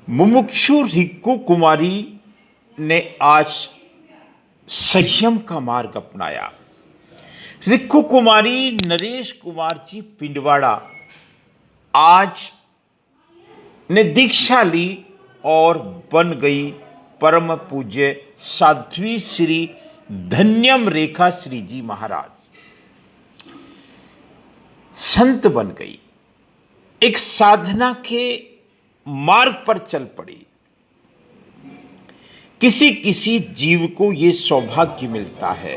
मुमुक्षु रिक्कू कुमारी ने आज संयम का मार्ग अपनाया। रिक्कू कुमारी नरेश कुमार जी पिंडवाड़ा आज ने दीक्षा ली और बन गई परम पूज्य साध्वी श्री धन्यम रेखा श्री जी महाराज। संत बन गई, एक साधना के मार्ग पर चल पड़ी। किसी किसी जीव को यह सौभाग्य मिलता है,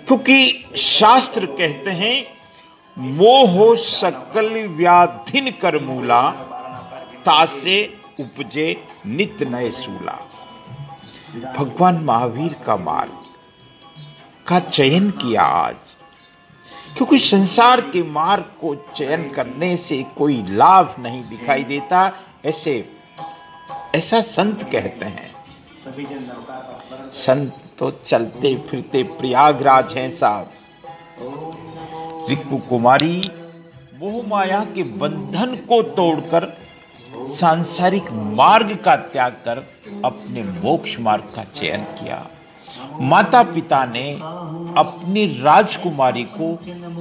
क्योंकि शास्त्र कहते हैं मोह सकल व्याधिन कर मूला, तासे उपजे नित नए सूला। भगवान महावीर का मार्ग का चयन किया आज, क्योंकि संसार के मार्ग को चयन करने से कोई लाभ नहीं दिखाई देता, ऐसा संत कहते हैं। संत तो चलते फिरते प्रयागराज हैं साहब। रिक्कू कुमारी मोह माया के बंधन को तोड़कर सांसारिक मार्ग का त्याग कर अपने मोक्ष मार्ग का चयन किया। माता पिता ने अपनी राजकुमारी को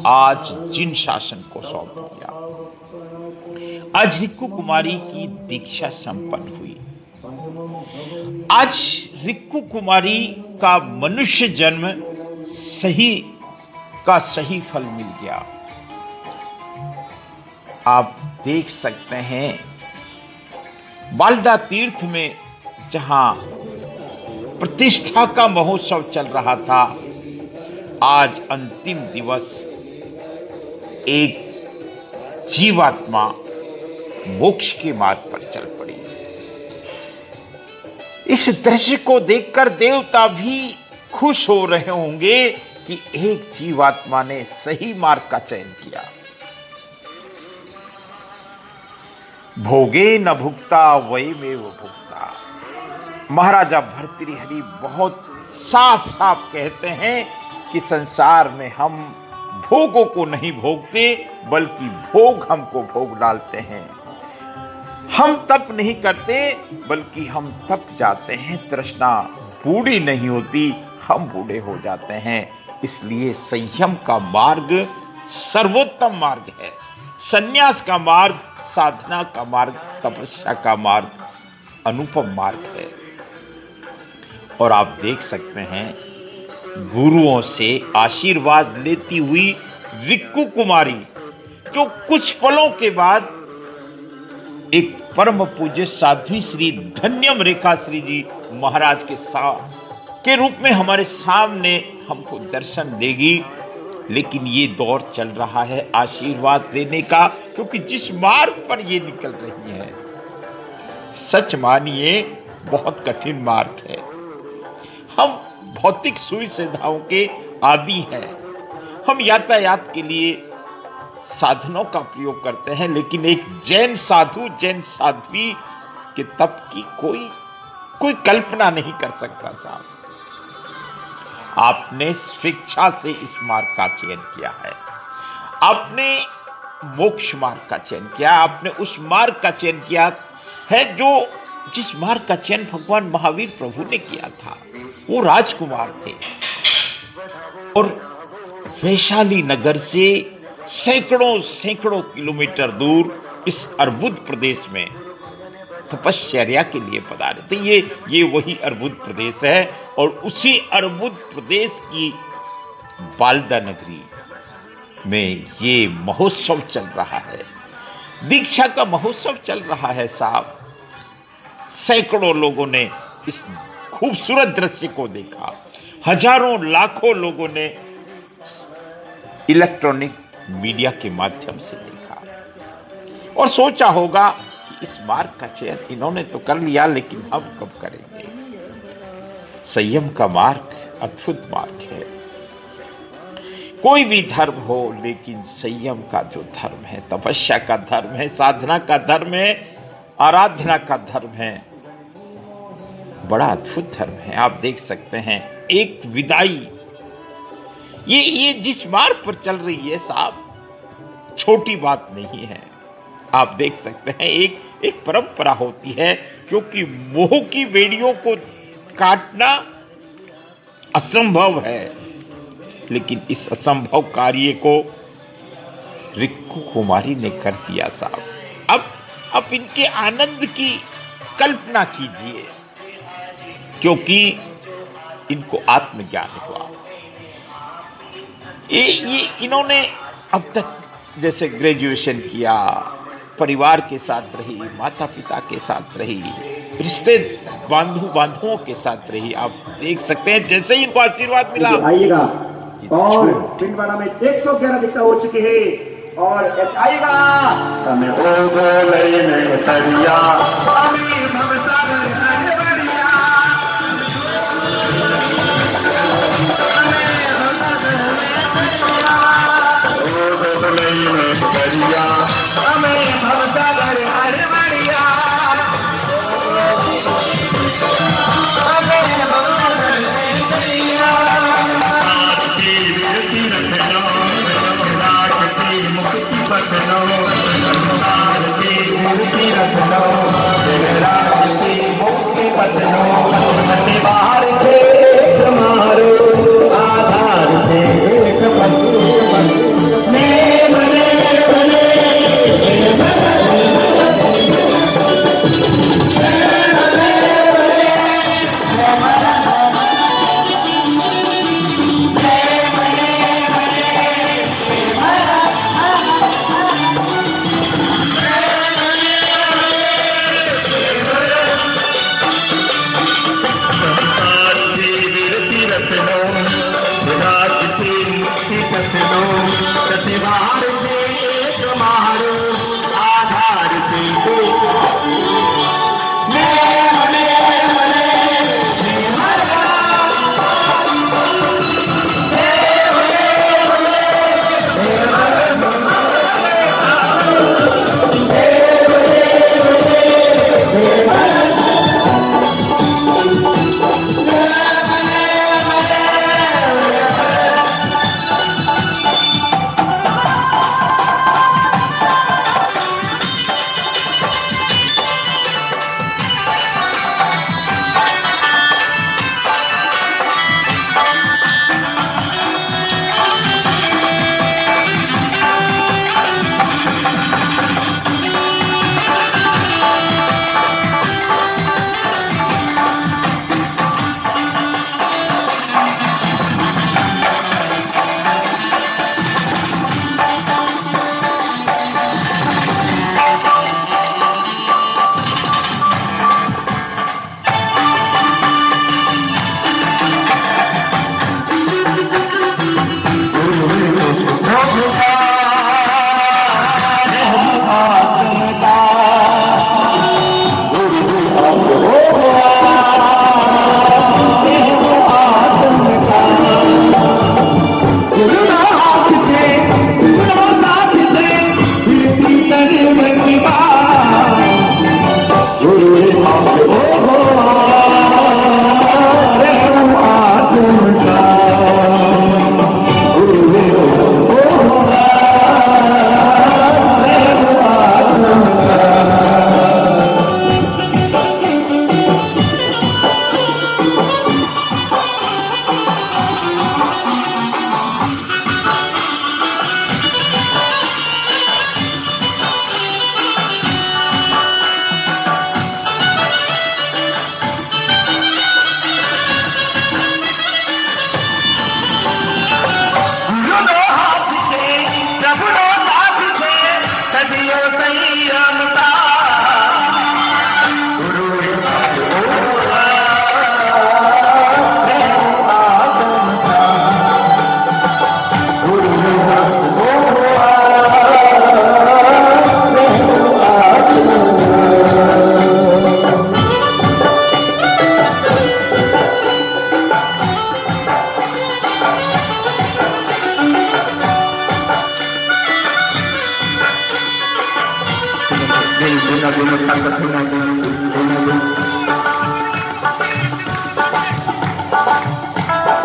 आज जिन शासन को सौंप दिया। आज रिक्कू कुमारी की दीक्षा संपन्न हुई। आज रिक्कू कुमारी का मनुष्य जन्म सही का सही फल मिल गया। आप देख सकते हैं बालदा तीर्थ में जहां प्रतिष्ठा का महोत्सव चल रहा था, आज अंतिम दिवस एक जीवात्मा मोक्ष के मार्ग पर चल पड़ी। इस दृश्य को देखकर देवता भी खुश हो रहे होंगे कि एक जीवात्मा ने सही मार्ग का चयन किया। भोगे न भुक्ता वही में वो भुक्ता। महाराजा भर्तृहरि बहुत साफ साफ कहते हैं कि संसार में हम भोगों को नहीं भोगते, बल्कि भोग हमको भोग डालते हैं। हम तप नहीं करते, बल्कि हम तप जाते हैं। तृष्णा बूढ़ी नहीं होती, हम बूढ़े हो जाते हैं। इसलिए संयम का मार्ग सर्वोत्तम मार्ग है। संन्यास का मार्ग, साधना का मार्ग, तपस्या का मार्ग अनुपम मार्ग है। और आप देख सकते हैं गुरुओं से आशीर्वाद लेती हुई रिक्कू कुमारी, जो कुछ पलों के बाद एक परम पूज्य साध्वी श्री धन्यम रेखा श्री जी महाराज के रूप में हमारे सामने हमको दर्शन देगी। लेकिन ये दौर चल रहा है आशीर्वाद देने का, क्योंकि जिस मार्ग पर ये निकल रही है, सच मानिए बहुत कठिन मार्ग है। हम भौतिक सुविधाओं के आदी हैं। हम यातायात के लिए साधनों का प्रयोग करते हैं, लेकिन एक जैन साधु, जैन साध्वी के तप की कोई कल्पना नहीं कर सकता साहब। आपने स्वेच्छा से इस मार्ग का चयन किया है। आपने मोक्ष मार्ग का चयन किया। आपने उस मार्ग का चयन किया है जिस मार्ग का चयन भगवान महावीर प्रभु ने किया था। वो राजकुमार थे और वैशाली नगर से सैकड़ों किलोमीटर दूर इस अर्बुद प्रदेश में तपश्चर्या के लिए पधारे थे। ये वही अर्बुद प्रदेश है, और उसी अर्बुद प्रदेश की बालदा नगरी में ये महोत्सव चल रहा है। दीक्षा का महोत्सव चल रहा है साहब। सैकड़ों लोगों ने इस खूबसूरत दृश्य को देखा। हजारों लाखों लोगों ने इलेक्ट्रॉनिक मीडिया के माध्यम से देखा और सोचा होगा कि इस मार्ग का चयन इन्होंने तो कर लिया, लेकिन हम कब करेंगे। संयम का मार्ग अद्भुत मार्ग है। कोई भी धर्म हो, लेकिन संयम का जो धर्म है, तपस्या का धर्म है, साधना का धर्म है, आराधना का धर्म है, बड़ा अद्भुत धर्म है। आप देख सकते हैं एक विदाई, ये जिस मार्ग पर चल रही है साहब, छोटी बात नहीं है। आप देख सकते हैं एक एक परंपरा होती है, क्योंकि मोह की बेड़ियों को काटना असंभव है। लेकिन इस असंभव कार्य को रिक्कू कुमारी ने कर दिया साहब। अब इनके आनंद की कल्पना कीजिए, क्योंकि इनको आत्मज्ञान हुआ। ये इन्होंने अब तक जैसे ग्रेजुएशन किया, परिवार के साथ रही, माता पिता के साथ रही, रिश्ते बांधुओं के साथ रही। आप देख सकते हैं जैसे ही इनको आशीर्वाद मिला। आइएगा और पिंडवाड़ा में 111 दीक्षा हो चुकी है और ऐसे आइएगा हमें ओ गोले में तरिया अमीर भवसागर है बढ़िया ओ गोले में तरिया अमीर भवसागर है बढ़िया बाहर से तुम्हारो आधार से एक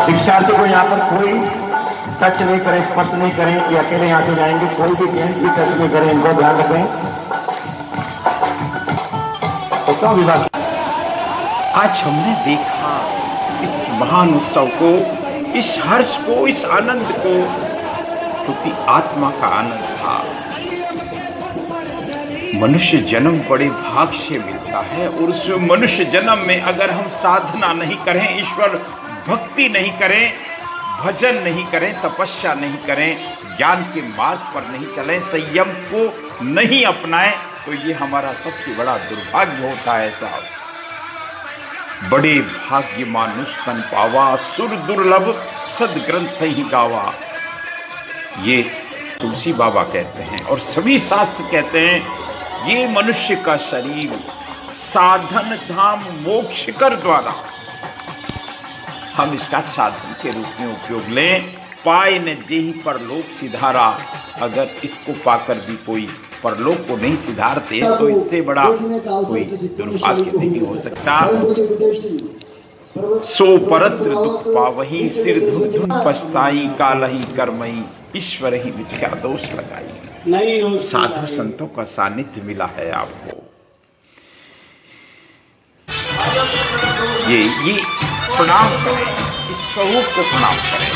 दीक्षार्थी को यहाँ पर कोई टच नहीं करे, स्पर्श नहीं करें, ये अकेले यहाँ से जाएंगे। कोई भी जेंट्स भी टच नहीं करें, इनको ध्यान रखें। उत्सव विभाग। आज हमने देखा इस महान उत्सव को, इस हर्ष को, इस आनंद को, क्योंकि आत्मा का आनंद था। मनुष्य जन्म बड़े भाग से मिलता है और उस मनुष्य जन्म में अगर हम साधना नहीं करें, ईश्वर भक्ति नहीं करें, भजन नहीं करें, तपस्या नहीं करें, ज्ञान के मार्ग पर नहीं चलें, संयम को नहीं अपनाएं, तो ये हमारा सबसे बड़ा दुर्भाग्य होता है साहब। बड़े भाग्य मानुष तन पावा, सुर दुर्लभ सदग्रंथ ही गावा, ये तुलसी बाबा कहते हैं और सभी शास्त्र कहते हैं। ये मनुष्य का शरीर साधन धाम मोक्ष कर द्वारा, हम इसका साधन के रूप में उपयोग लें। पाए न जेहि परलोक सिधारा, अगर इसको पाकर भी कोई परलोक को नहीं सिधारते तो इससे बड़ा कोई दुर्भाग्य नहीं हो सकता। सो परत्र दुख पावही, सिर धुन धुन पछताई, कालहि कर्मई, ईश्वर ही मिथ्या दोष लगाई। साधु संतों का सानिध्य मिला है आपको। ये प्रणाम करें, इस स्वरूप को प्रणाम करें।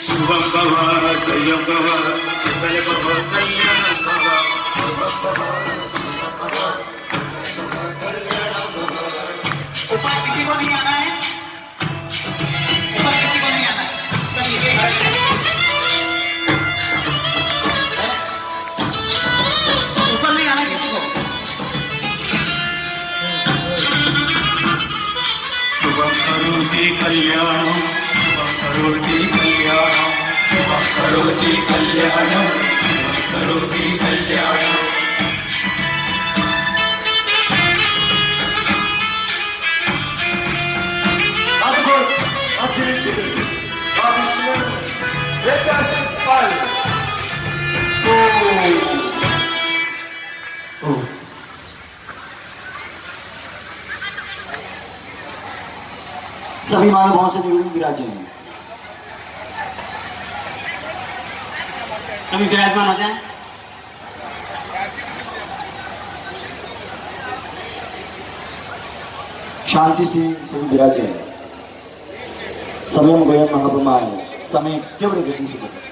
शुभम भव संयम भव मंगल भव कल्याण भव, शुभम भव संयम भव मंगल कल्याण भव। ऊपर किसी को नहीं आना है, ऊपर किसी को नहीं आना है, सब नीचे खड़े हैं। ऊपर नहीं आना किसी को। शुभम करोति कल्याणम, शुभम करोति कल्याणम, शुभम करोति कल्याणम, शुभम करोति कल्याणम। अद्भुत, अद्वितीय, अविस्मरणीय, ऐतिहासिक पल। सभी मानव भाव से निरूपण विराजे हैं। सभी विराजमान हो जाए। शांति से सभी विराजे हैं। समय गयम महाप्रमाण, समय केवल गति से बदले।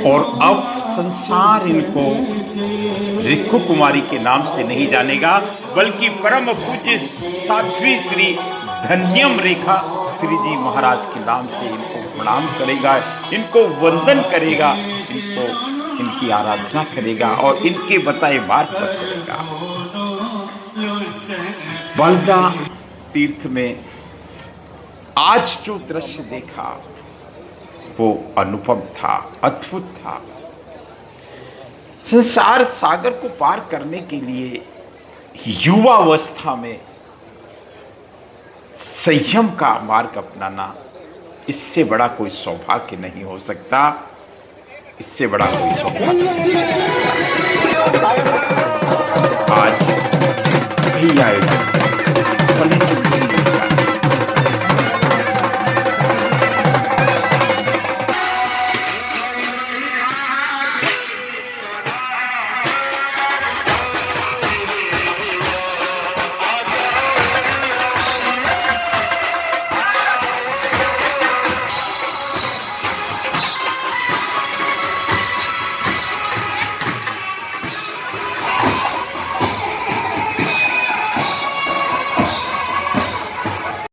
और अब संसार इनको रिक्खु कुमारी के नाम से नहीं जानेगा, बल्कि परम पूज्य साध्वी श्री धन्यम रेखा श्री जी महाराज के नाम से इनको प्रणाम करेगा, इनको वंदन करेगा, इनको इनकी आराधना करेगा और इनके बताए मार्ग पर चलेगा। बलदा तीर्थ में आज जो दृश्य देखा वो अनुपम था, अद्भुत था। संसार सागर को पार करने के लिए युवावस्था में संयम का मार्ग अपनाना, इससे बड़ा कोई सौभाग्य नहीं हो सकता, इससे बड़ा कोई सौभाग्य नहीं। आज भी आयोजन